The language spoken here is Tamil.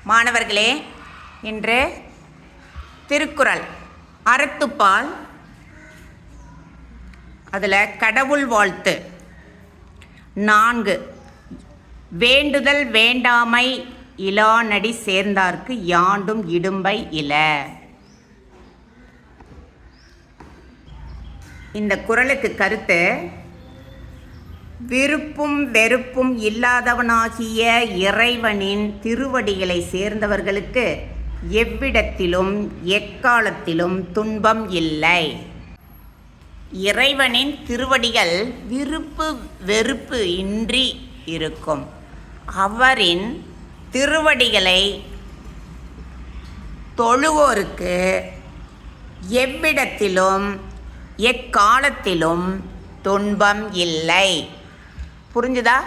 மாணவர்களே, இன்று திருக்குறள் அறத்துப்பால் அதில் கடவுள் வாழ்த்து 4 வேண்டுதல் வேண்டாமை இலானடி சேர்ந்தார்க்கு யாண்டும் இடும்பை இல. இந்த குறளுக்கு கருத்து, விருப்பும் வெறுப்பும் இல்லாதவனாகிய இறைவனின் திருவடிகளை சேர்ந்தவர்களுக்கு எவ்விடத்திலும் எக்காலத்திலும் துன்பம் இல்லை. இறைவனின் திருவடிகள் விருப்பு வெறுப்பு இன்றி இருக்கும். அவரின் திருவடிகளை தொழுவோருக்கு எவ்விடத்திலும் எக்காலத்திலும் துன்பம் இல்லை. புரிஞ்சுதா?